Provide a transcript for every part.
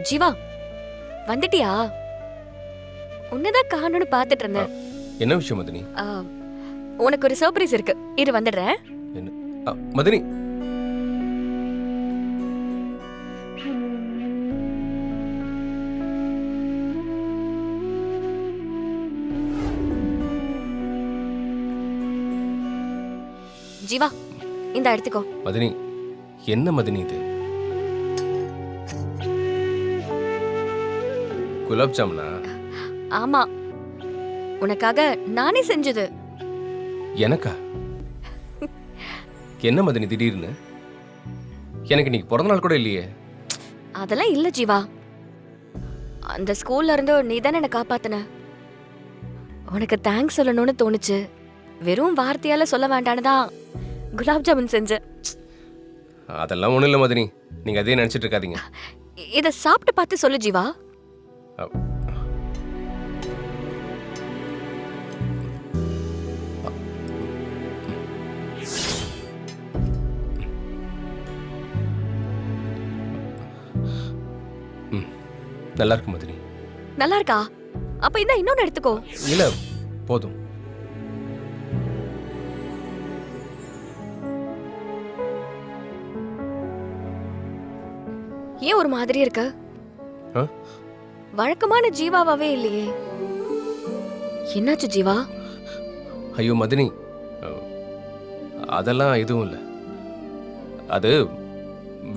ஜீவா வந்துட்டியா? உன்னதான் காணோன்னு பாத்துட்டு இருந்தேன். என்ன விஷயம் மதினி? உனக்கு ஒரு சர்ப்ரைஸ் இருக்கு, இரு வந்துடுறேன். என்ன மதினி? ஜீவா இந்த எடுத்துக்கோ. மதினி என்ன மதினி இது? குலாப் ஜாமுனா? ஆமா, உனக்காக நானே செஞ்சது. எனக்கா? என்ன மதினி திடீர்னு? எனக்கு இன்னைக்கு பிறந்த நாள் கூட இல்லையே. அதெல்லாம் இல்ல ஜீவா, அந்த ஸ்கூல்ல இருந்து நீ தானே என்ன காப்பாத்துன. உனக்கு தேங்க்ஸ் சொல்லணும்னு தோணுச்சு. வெறும் வார்த்தையால சொல்ல வேண்டான்னு தான் குலாப் ஜாமுன் செஞ்சேன். அதெல்லாம் ஒண்ணும் இல்ல மதினி, நீங்க அதே நினைச்சிட்டு இருக்காதீங்க. இத சாப்பிட்டு பார்த்து சொல்லு ஜீவா. நல்லா இருக்கு மதினி. நல்லா இருக்கா? அப்ப இந்த இன்னொன்னு எடுத்துக்கோ. இல்ல போதும். ஏன் ஒரு மாதிரி இருக்க? வழக்கமான ஜீவாவே இல்லையே, என்னாச்சு ஜீவா? ஐயோ மதினி, அதெல்லாம் எதுவும் இல்லை. அது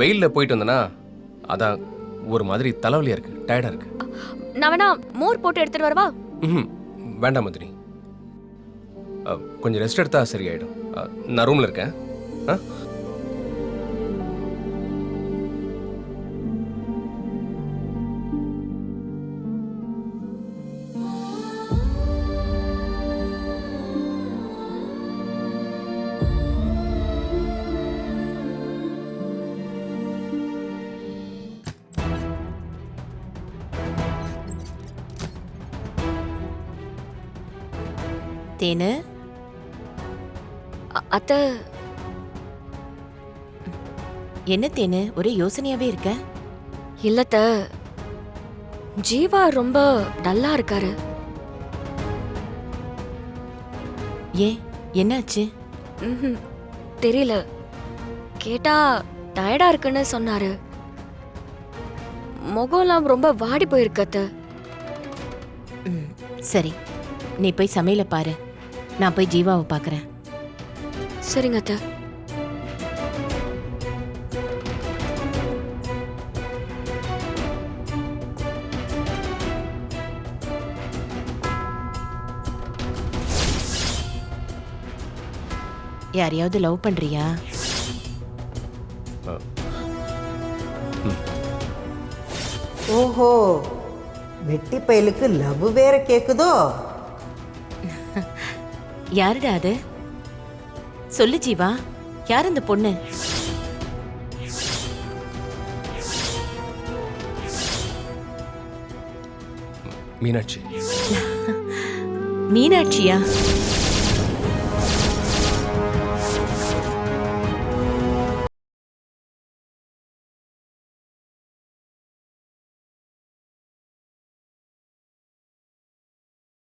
வெயில்ல போயிட்டு வந்தனா, அதான் ஒரு மாதிரி தலைவலியா இருக்கு, டயர்டா இருக்கு. நான் வேணா மோர் போட்டு எடுத்துட்டு வரவா? வேண்டாம் மதினி, கொஞ்சம் ரெஸ்ட் எடுத்தா சரியாயிடும். நான் ரூம்ல இருக்கேன். தேனு, அத்தை. என்ன தேனு, ஒரே யோசனையாவே இருக்க? இல்லத்த, ஜீவா ரொம்ப டல்லா இருக்காரு. ஏன், என்னாச்சு? தெரியல, கேட்டா டயர்டா இருக்குன்னு சொன்னாரு. முகம்லாம் ரொம்ப வாடி போயிருக்கு அத்தை. சரி, நீ போய் சமையல பாரு, நான் போய் ஜீவாவை பார்க்கறேன். சரிங்க அத்தை. யாரையாவது லவ் பண்றியா? ஓஹோ, வெட்டி பயலுக்கு லவ் வேற கேக்குதோ? யாருடா அது? சொல்லு ஜீவா, யார் அந்த பொண்ணு? மீனாட்சி. மீனாட்சியா?